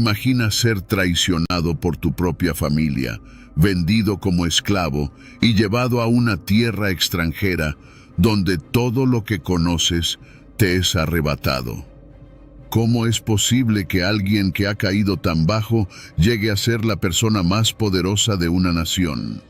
Imagina ser traicionado por tu propia familia, vendido como esclavo y llevado a una tierra extranjera donde todo lo que conoces te es arrebatado. ¿Cómo es posible que alguien que ha caído tan bajo llegue a ser la persona más poderosa de una nación?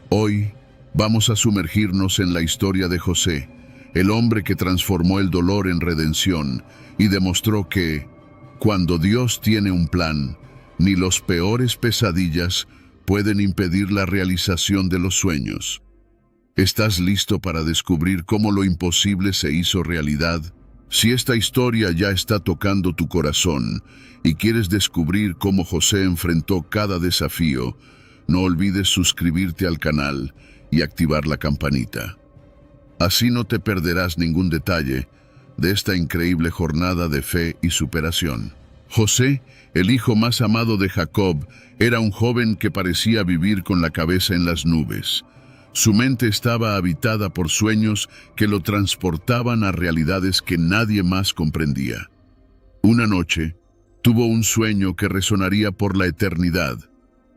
Hoy vamos a sumergirnos en la historia de José, el hombre que transformó el dolor en redención y demostró que, cuando Dios tiene un plan, ni los peores pesadillas pueden impedir la realización de los sueños. ¿Estás listo para descubrir cómo lo imposible se hizo realidad? Si esta historia ya está tocando tu corazón y quieres descubrir cómo José enfrentó cada desafío, no olvides suscribirte al canal y activar la campanita. Así no te perderás ningún detalle de esta increíble jornada de fe y superación. José, el hijo más amado de Jacob, era un joven que parecía vivir con la cabeza en las nubes. Su mente estaba habitada por sueños que lo transportaban a realidades que nadie más comprendía. Una noche, tuvo un sueño que resonaría por la eternidad.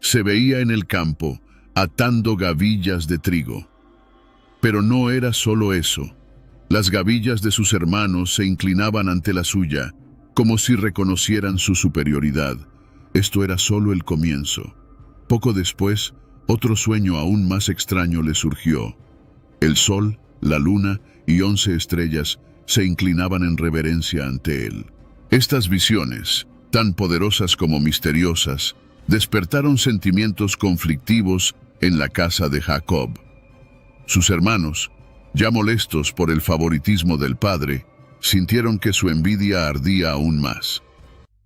Se veía en el campo, atando gavillas de trigo. Pero no era solo eso. Las gavillas de sus hermanos se inclinaban ante la suya, como si reconocieran su superioridad. Esto era solo el comienzo. Poco después, otro sueño aún más extraño le surgió. El sol, la luna y 11 estrellas se inclinaban en reverencia ante él. Estas visiones, tan poderosas como misteriosas, despertaron sentimientos conflictivos en la casa de Jacob. Sus hermanos, ya molestos por el favoritismo del padre, sintieron que su envidia ardía aún más.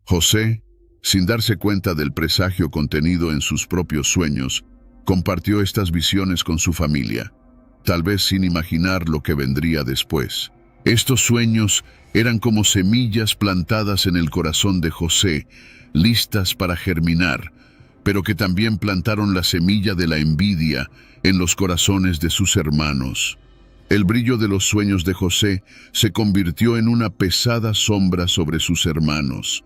José, sin darse cuenta del presagio contenido en sus propios sueños, compartió estas visiones con su familia, tal vez sin imaginar lo que vendría después. Estos sueños eran como semillas plantadas en el corazón de José, listas para germinar, pero que también plantaron la semilla de la envidia en los corazones de sus hermanos. El brillo de los sueños de José se convirtió en una pesada sombra sobre sus hermanos.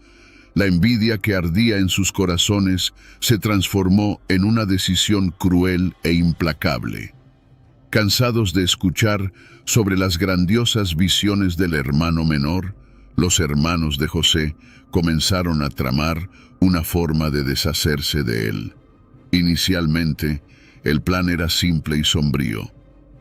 La envidia que ardía en sus corazones se transformó en una decisión cruel e implacable. Cansados de escuchar sobre las grandiosas visiones del hermano menor, los hermanos de José comenzaron a tramar una forma de deshacerse de él. Inicialmente, el plan era simple y sombrío: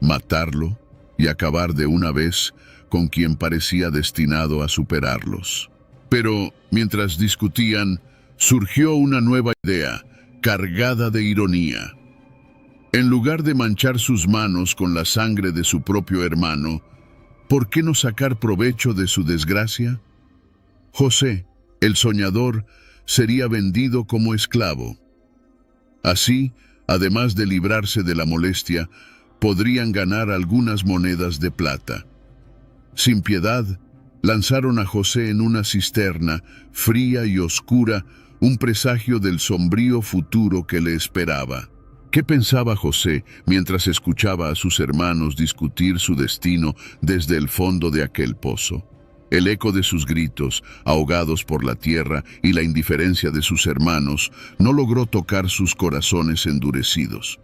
matarlo y acabar de una vez con quien parecía destinado a superarlos. Pero, mientras discutían, surgió una nueva idea, cargada de ironía. En lugar de manchar sus manos con la sangre de su propio hermano, ¿por qué no sacar provecho de su desgracia? José, el soñador, sería vendido como esclavo. Así, además de librarse de la molestia, podrían ganar algunas monedas de plata. Sin piedad, lanzaron a José en una cisterna, fría y oscura, un presagio del sombrío futuro que le esperaba. ¿Qué pensaba José mientras escuchaba a sus hermanos discutir su destino desde el fondo de aquel pozo? El eco de sus gritos, ahogados por la tierra, y la indiferencia de sus hermanos no logró tocar sus corazones endurecidos.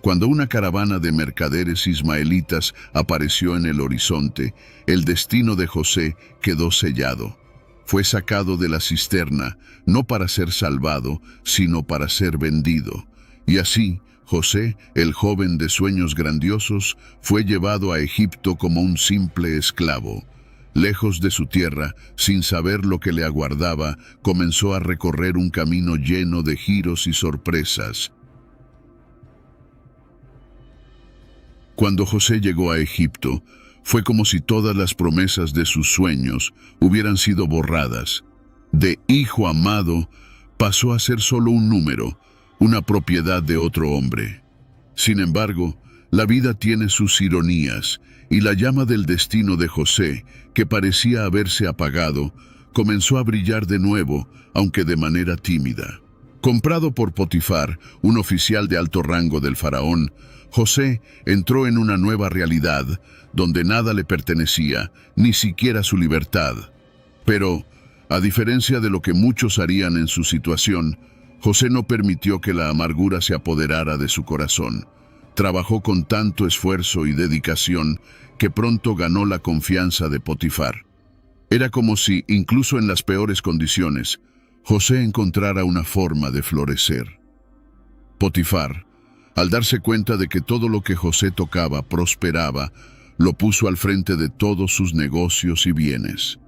Cuando una caravana de mercaderes ismaelitas apareció en el horizonte, el destino de José quedó sellado. Fue sacado de la cisterna, no para ser salvado, sino para ser vendido. Y así, José, el joven de sueños grandiosos, fue llevado a Egipto como un simple esclavo. Lejos de su tierra, sin saber lo que le aguardaba, comenzó a recorrer un camino lleno de giros y sorpresas. Cuando José llegó a Egipto, fue como si todas las promesas de sus sueños hubieran sido borradas. De hijo amado, pasó a ser solo un número, una propiedad de otro hombre. Sin embargo, la vida tiene sus ironías, y la llama del destino de José, que parecía haberse apagado, comenzó a brillar de nuevo, aunque de manera tímida. Comprado por Potifar, un oficial de alto rango del faraón, José entró en una nueva realidad, donde nada le pertenecía, ni siquiera su libertad. Pero, A diferencia de lo que muchos harían en su situación, José no permitió que la amargura se apoderara de su corazón. Trabajó con tanto esfuerzo y dedicación que pronto ganó la confianza de Potifar. Era como si, incluso en las peores condiciones, José encontrara una forma de florecer. Potifar, al darse cuenta de que todo lo que José tocaba prosperaba, lo puso al frente de todos sus negocios y bienes.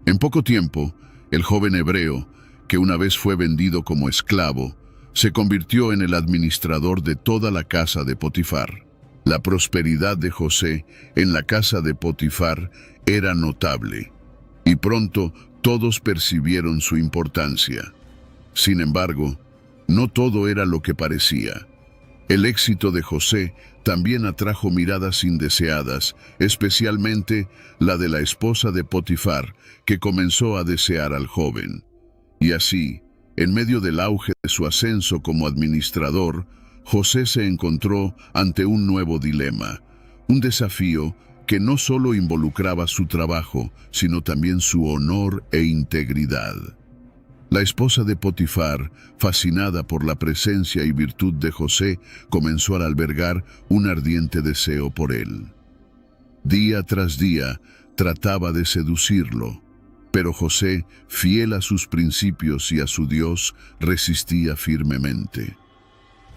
En poco tiempo, el joven hebreo, que una vez fue vendido como esclavo, se convirtió en el administrador de toda la casa de Potifar. La prosperidad de José en la casa de Potifar era notable, y pronto todos percibieron su importancia. Sin embargo, no todo era lo que parecía. El éxito de José también atrajo miradas indeseadas, especialmente la de la esposa de Potifar, que comenzó a desear al joven. Y así, en medio del auge de su ascenso como administrador, José se encontró ante un nuevo dilema, un desafío que no solo involucraba su trabajo, sino también su honor e integridad. La esposa de Potifar, fascinada por la presencia y virtud de José, comenzó a albergar un ardiente deseo por él. Día tras día trataba de seducirlo, pero José, fiel a sus principios y a su Dios, resistía firmemente.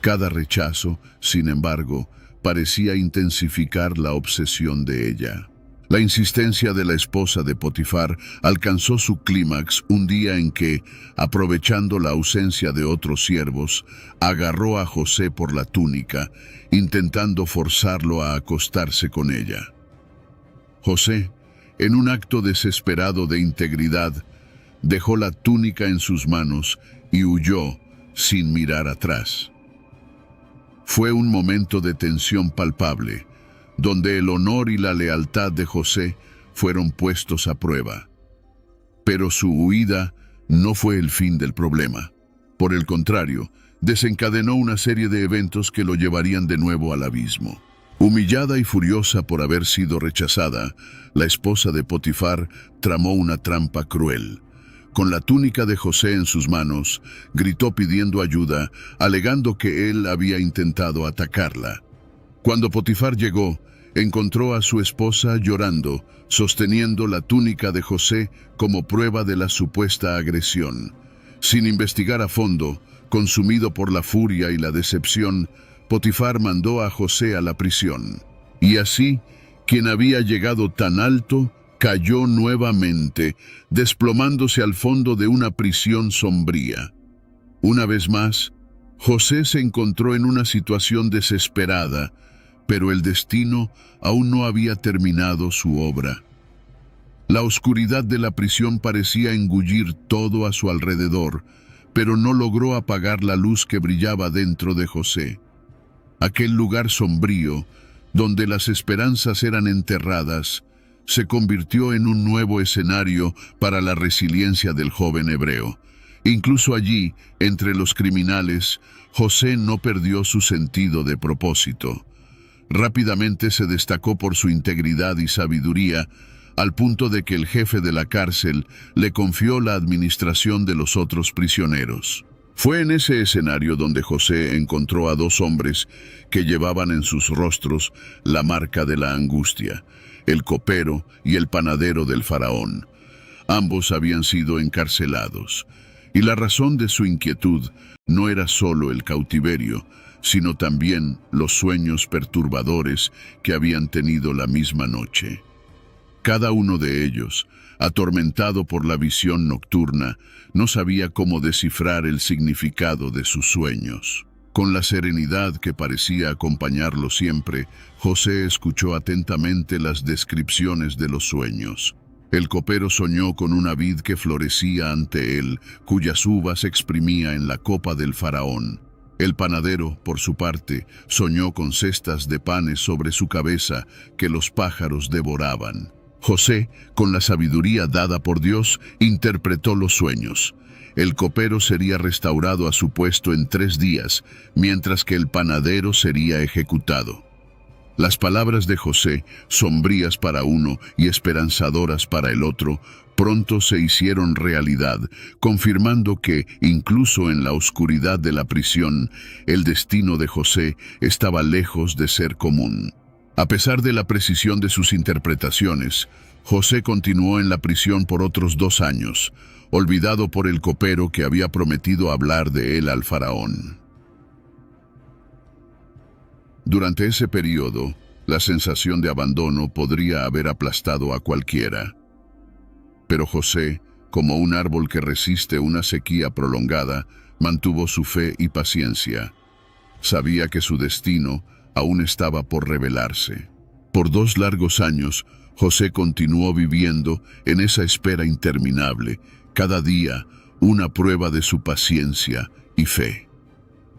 Cada rechazo, sin embargo, parecía intensificar la obsesión de ella. La insistencia de la esposa de Potifar alcanzó su clímax un día en que, aprovechando la ausencia de otros siervos, agarró a José por la túnica, intentando forzarlo a acostarse con ella. José, en un acto desesperado de integridad, dejó la túnica en sus manos y huyó sin mirar atrás. Fue un momento de tensión palpable, donde el honor y la lealtad de José fueron puestos a prueba. Pero su huida no fue el fin del problema. Por el contrario, desencadenó una serie de eventos que lo llevarían de nuevo al abismo. Humillada y furiosa por haber sido rechazada, la esposa de Potifar tramó una trampa cruel. Con la túnica de José en sus manos, gritó pidiendo ayuda, alegando que él había intentado atacarla. Cuando Potifar llegó, encontró a su esposa llorando, sosteniendo la túnica de José como prueba de la supuesta agresión. Sin investigar a fondo, consumido por la furia y la decepción, Potifar mandó a José a la prisión. Y así, quien había llegado tan alto, cayó nuevamente, desplomándose al fondo de una prisión sombría. Una vez más, José se encontró en una situación desesperada, pero el destino aún no había terminado su obra. La oscuridad de la prisión parecía engullir todo a su alrededor, pero no logró apagar la luz que brillaba dentro de José. Aquel lugar sombrío, donde las esperanzas eran enterradas, se convirtió en un nuevo escenario para la resiliencia del joven hebreo. Incluso allí, entre los criminales, José no perdió su sentido de propósito. Rápidamente se destacó por su integridad y sabiduría, al punto de que el jefe de la cárcel le confió la administración de los otros prisioneros. Fue en ese escenario donde José encontró a dos hombres que llevaban en sus rostros la marca de la angustia, el copero y el panadero del faraón. Ambos habían sido encarcelados, y la razón de su inquietud no era solo el cautiverio, sino también los sueños perturbadores que habían tenido la misma noche. Cada uno de ellos, atormentado por la visión nocturna, no sabía cómo descifrar el significado de sus sueños. Con la serenidad que parecía acompañarlo siempre, José escuchó atentamente las descripciones de los sueños. El copero soñó con una vid que florecía ante él, cuyas uvas exprimía en la copa del faraón. El panadero, por su parte, soñó con cestas de panes sobre su cabeza que los pájaros devoraban. José, con la sabiduría dada por Dios, interpretó los sueños. El copero sería restaurado a su puesto en 3 días, mientras que el panadero sería ejecutado. Las palabras de José, sombrías para uno y esperanzadoras para el otro, pronto se hicieron realidad, confirmando que, incluso en la oscuridad de la prisión, el destino de José estaba lejos de ser común. A pesar de la precisión de sus interpretaciones, José continuó en la prisión por otros 2 años, olvidado por el copero que había prometido hablar de él al faraón. Durante ese periodo, la sensación de abandono podría haber aplastado a cualquiera. Pero José, como un árbol que resiste una sequía prolongada, mantuvo su fe y paciencia. Sabía que su destino aún estaba por revelarse. Por 2 largos años, José continuó viviendo en esa espera interminable, cada día una prueba de su paciencia y fe.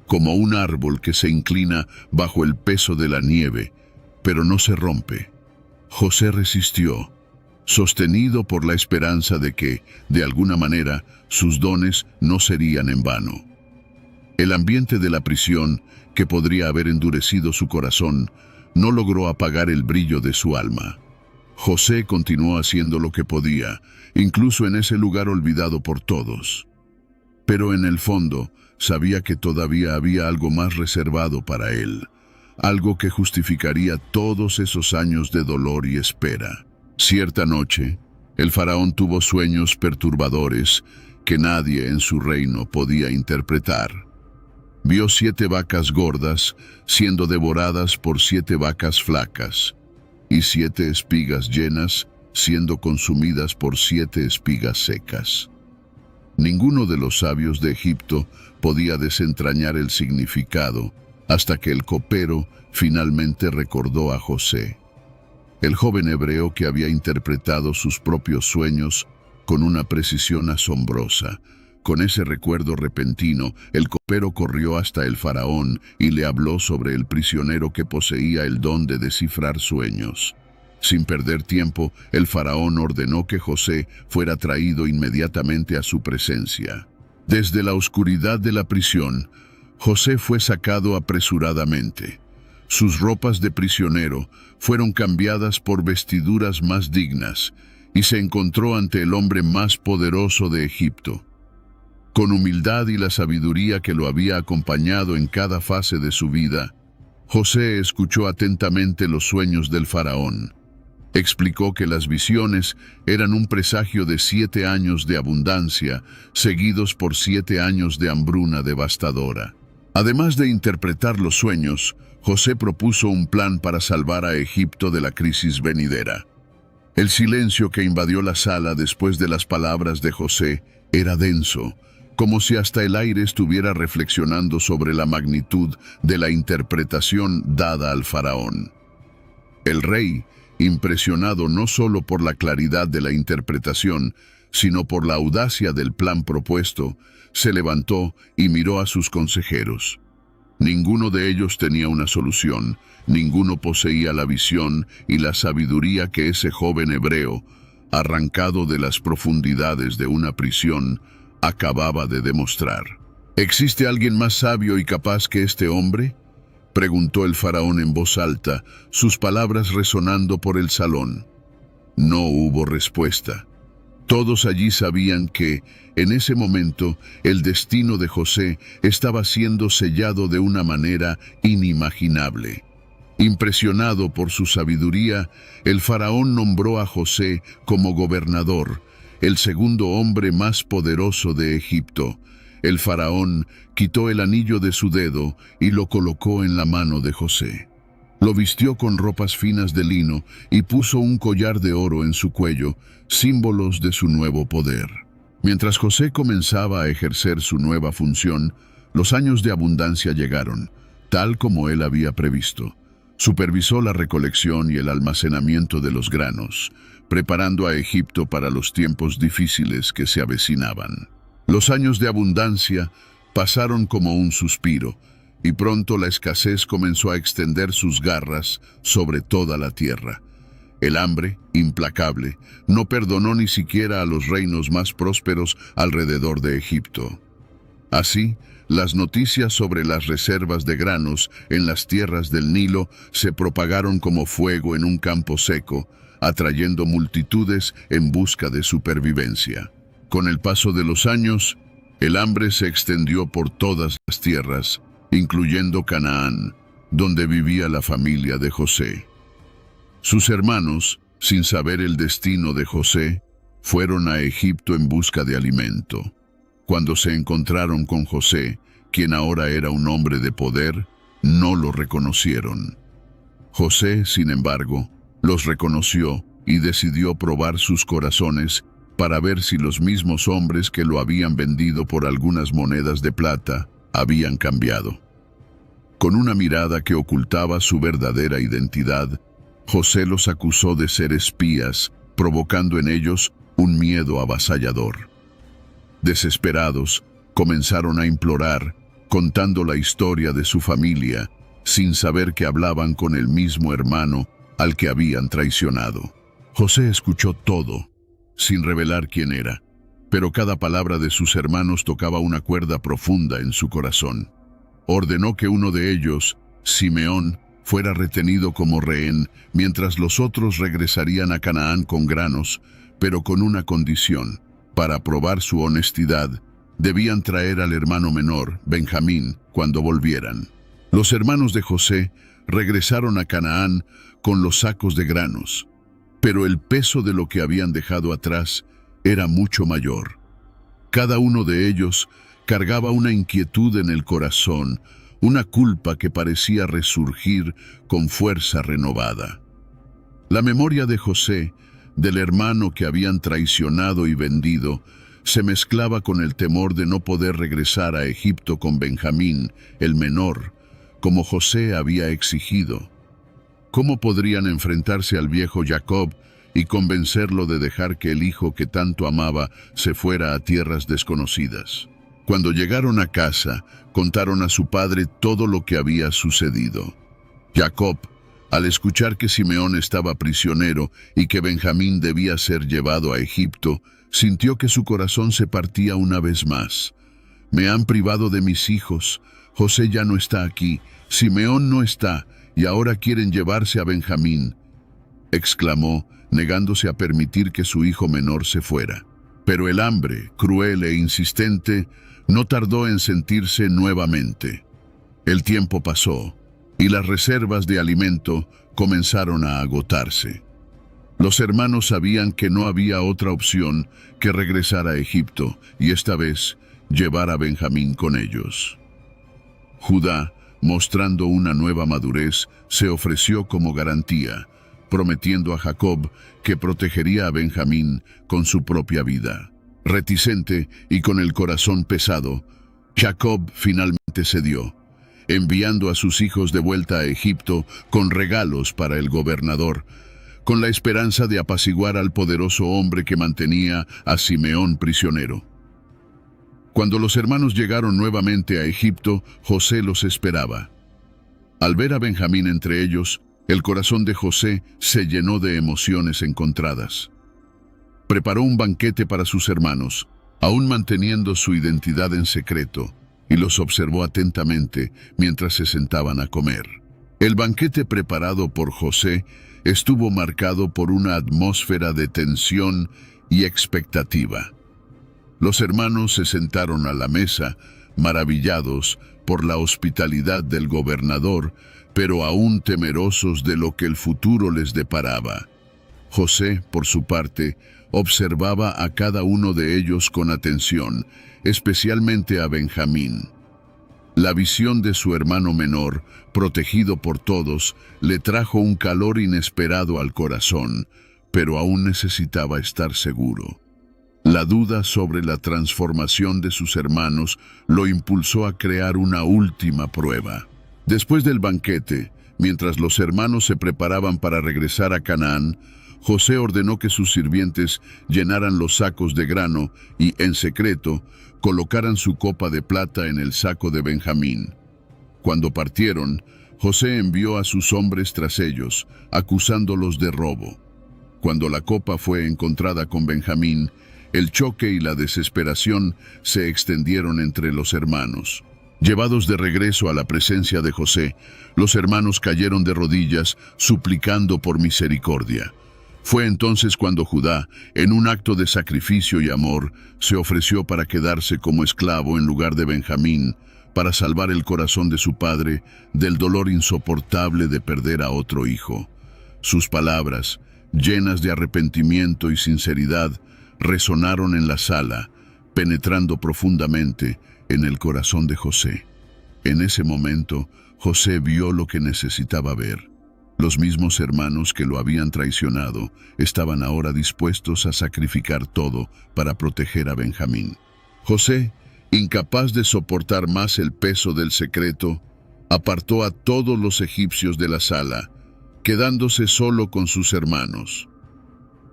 Como un árbol que se inclina bajo el peso de la nieve, pero no se rompe, José resistió, sostenido por la esperanza de que, de alguna manera, sus dones no serían en vano. El ambiente de la prisión, que podría haber endurecido su corazón, no logró apagar el brillo de su alma. José continuó haciendo lo que podía, incluso en ese lugar olvidado por todos. Pero en el fondo, sabía que todavía había algo más reservado para él, algo que justificaría todos esos años de dolor y espera. Cierta noche, el faraón tuvo sueños perturbadores que nadie en su reino podía interpretar. Vio 7 vacas gordas siendo devoradas por 7 vacas flacas, y 7 espigas llenas siendo consumidas por 7 espigas secas. Ninguno de los sabios de Egipto podía desentrañar el significado hasta que el copero finalmente recordó a José, el joven hebreo que había interpretado sus propios sueños con una precisión asombrosa. Con ese recuerdo repentino, el copero corrió hasta el faraón y le habló sobre el prisionero que poseía el don de descifrar sueños. Sin perder tiempo, el faraón ordenó que José fuera traído inmediatamente a su presencia. Desde la oscuridad de la prisión, José fue sacado apresuradamente. Sus ropas de prisionero fueron cambiadas por vestiduras más dignas y se encontró ante el hombre más poderoso de Egipto. Con humildad y la sabiduría que lo había acompañado en cada fase de su vida, José escuchó atentamente los sueños del faraón. Explicó que las visiones eran un presagio de 7 años de abundancia, seguidos por 7 años de hambruna devastadora. Además de interpretar los sueños, José propuso un plan para salvar a Egipto de la crisis venidera. El silencio que invadió la sala después de las palabras de José era denso, como si hasta el aire estuviera reflexionando sobre la magnitud de la interpretación dada al faraón. El rey, impresionado no solo por la claridad de la interpretación, sino por la audacia del plan propuesto, se levantó y miró a sus consejeros. Ninguno de ellos tenía una solución, ninguno poseía la visión y la sabiduría que ese joven hebreo, arrancado de las profundidades de una prisión, acababa de demostrar. ¿Existe alguien más sabio y capaz que este hombre?, preguntó el faraón en voz alta, sus palabras resonando por el salón. No hubo respuesta. Todos allí sabían que, en ese momento, el destino de José estaba siendo sellado de una manera inimaginable. Impresionado por su sabiduría, el faraón nombró a José como gobernador, el segundo hombre más poderoso de Egipto. El faraón quitó el anillo de su dedo y lo colocó en la mano de José. Lo vistió con ropas finas de lino y puso un collar de oro en su cuello, símbolos de su nuevo poder. Mientras José comenzaba a ejercer su nueva función, los años de abundancia llegaron, tal como él había previsto. Supervisó la recolección y el almacenamiento de los granos, preparando a Egipto para los tiempos difíciles que se avecinaban. Los años de abundancia pasaron como un suspiro, y pronto la escasez comenzó a extender sus garras sobre toda la tierra. El hambre, implacable, no perdonó ni siquiera a los reinos más prósperos alrededor de Egipto. Así, las noticias sobre las reservas de granos en las tierras del Nilo se propagaron como fuego en un campo seco, atrayendo multitudes en busca de supervivencia. Con el paso de los años, el hambre se extendió por todas las tierras, incluyendo Canaán, donde vivía la familia de José. Sus hermanos, sin saber el destino de José, fueron a Egipto en busca de alimento. Cuando se encontraron con José, quien ahora era un hombre de poder, no lo reconocieron. José, sin embargo, los reconoció y decidió probar sus corazones para ver si los mismos hombres que lo habían vendido por algunas monedas de plata habían cambiado. Con una mirada que ocultaba su verdadera identidad, José los acusó de ser espías, provocando en ellos un miedo avasallador. Desesperados, comenzaron a implorar, contando la historia de su familia, sin saber que hablaban con el mismo hermano al que habían traicionado. José escuchó todo, sin revelar quién era, pero cada palabra de sus hermanos tocaba una cuerda profunda en su corazón. Ordenó que uno de ellos, Simeón, fuera retenido como rehén, mientras los otros regresarían a Canaán con granos, pero con una condición: para probar su honestidad, debían traer al hermano menor, Benjamín, cuando volvieran. Los hermanos de José regresaron a Canaán con los sacos de granos, pero el peso de lo que habían dejado atrás era mucho mayor. Cada uno de ellos cargaba una inquietud en el corazón, una culpa que parecía resurgir con fuerza renovada. La memoria de José, del hermano que habían traicionado y vendido, se mezclaba con el temor de no poder regresar a Egipto con Benjamín, el menor, como José había exigido. ¿Cómo podrían enfrentarse al viejo Jacob y convencerlo de dejar que el hijo que tanto amaba se fuera a tierras desconocidas? Cuando llegaron a casa, contaron a su padre todo lo que había sucedido. Jacob, al escuchar que Simeón estaba prisionero y que Benjamín debía ser llevado a Egipto, sintió que su corazón se partía una vez más. Me han privado de mis hijos, José ya no está aquí, Simeón no está, y ahora quieren llevarse a Benjamín, exclamó, negándose a permitir que su hijo menor se fuera. Pero el hambre, cruel e insistente, no tardó en sentirse nuevamente. El tiempo pasó, y las reservas de alimento comenzaron a agotarse. Los hermanos sabían que no había otra opción que regresar a Egipto, y esta vez llevar a Benjamín con ellos. Judá, mostrando una nueva madurez, se ofreció como garantía, prometiendo a Jacob que protegería a Benjamín con su propia vida. Reticente y con el corazón pesado, Jacob finalmente cedió, enviando a sus hijos de vuelta a Egipto con regalos para el gobernador, con la esperanza de apaciguar al poderoso hombre que mantenía a Simeón prisionero. Cuando los hermanos llegaron nuevamente a Egipto, José los esperaba. Al ver a Benjamín entre ellos, el corazón de José se llenó de emociones encontradas. Preparó un banquete para sus hermanos, aún manteniendo su identidad en secreto, y los observó atentamente mientras se sentaban a comer. El banquete preparado por José estuvo marcado por una atmósfera de tensión y expectativa. Los hermanos se sentaron a la mesa, maravillados por la hospitalidad del gobernador, pero aún temerosos de lo que el futuro les deparaba. José, por su parte, observaba a cada uno de ellos con atención, especialmente a Benjamín. La visión de su hermano menor, protegido por todos, le trajo un calor inesperado al corazón, pero aún necesitaba estar seguro. La duda sobre la transformación de sus hermanos lo impulsó a crear una última prueba. Después del banquete, mientras los hermanos se preparaban para regresar a Canaán, José ordenó que sus sirvientes llenaran los sacos de grano y, en secreto, colocaran su copa de plata en el saco de Benjamín. Cuando partieron, José envió a sus hombres tras ellos, acusándolos de robo. Cuando la copa fue encontrada con Benjamín, el choque y la desesperación se extendieron entre los hermanos. Llevados de regreso a la presencia de José, los hermanos cayeron de rodillas, suplicando por misericordia. Fue entonces cuando Judá, en un acto de sacrificio y amor, se ofreció para quedarse como esclavo en lugar de Benjamín, para salvar el corazón de su padre del dolor insoportable de perder a otro hijo. Sus palabras, llenas de arrepentimiento y sinceridad, resonaron en la sala, penetrando profundamente en el corazón de José. En ese momento, José vio lo que necesitaba ver. Los mismos hermanos que lo habían traicionado estaban ahora dispuestos a sacrificar todo para proteger a Benjamín. José, incapaz de soportar más el peso del secreto, apartó a todos los egipcios de la sala, quedándose solo con sus hermanos.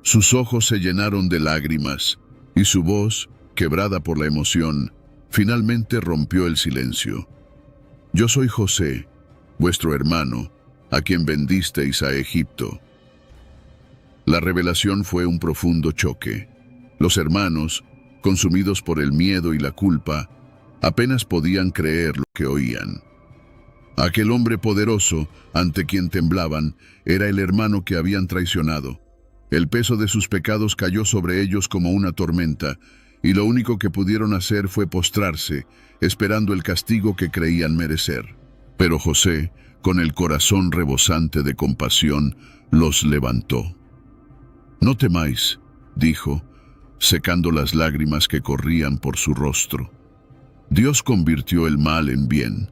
Sus ojos se llenaron de lágrimas y su voz, quebrada por la emoción, finalmente rompió el silencio. Yo soy José, vuestro hermano, a quien vendisteis a Egipto. La revelación fue un profundo choque. Los hermanos, consumidos por el miedo y la culpa, apenas podían creer lo que oían. Aquel hombre poderoso, ante quien temblaban, era el hermano que habían traicionado. El peso de sus pecados cayó sobre ellos como una tormenta, y lo único que pudieron hacer fue postrarse, esperando el castigo que creían merecer. Pero José, con el corazón rebosante de compasión, los levantó. «No temáis», dijo, secando las lágrimas que corrían por su rostro. «Dios convirtió el mal en bien,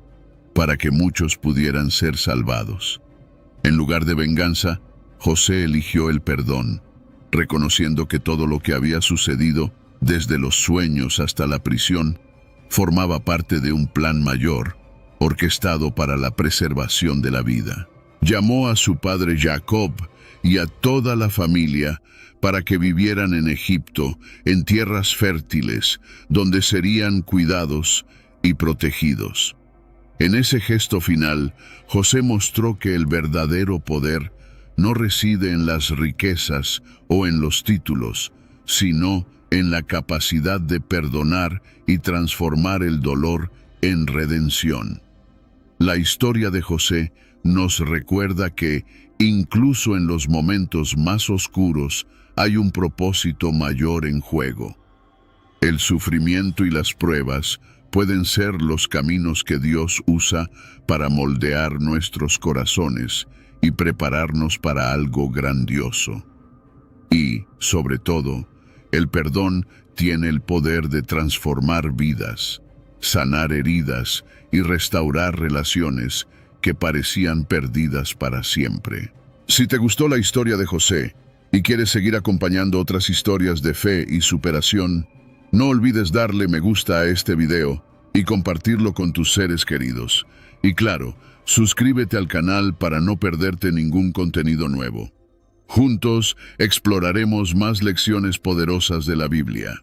para que muchos pudieran ser salvados». En lugar de venganza, José eligió el perdón, reconociendo que todo lo que había sucedido, desde los sueños hasta la prisión, formaba parte de un plan mayor, orquestado para la preservación de la vida. Llamó a su padre Jacob y a toda la familia para que vivieran en Egipto, en tierras fértiles, donde serían cuidados y protegidos. En ese gesto final, José mostró que el verdadero poder no reside en las riquezas o en los títulos, sino en la capacidad de perdonar y transformar el dolor en redención. La historia de José nos recuerda que, incluso en los momentos más oscuros, hay un propósito mayor en juego. El sufrimiento y las pruebas pueden ser los caminos que Dios usa para moldear nuestros corazones y prepararnos para algo grandioso. Y, sobre todo, el perdón tiene el poder de transformar vidas, sanar heridas y restaurar relaciones que parecían perdidas para siempre. Si te gustó la historia de José y quieres seguir acompañando otras historias de fe y superación, no olvides darle me gusta a este video y compartirlo con tus seres queridos. Y claro, suscríbete al canal para no perderte ningún contenido nuevo. Juntos exploraremos más lecciones poderosas de la Biblia.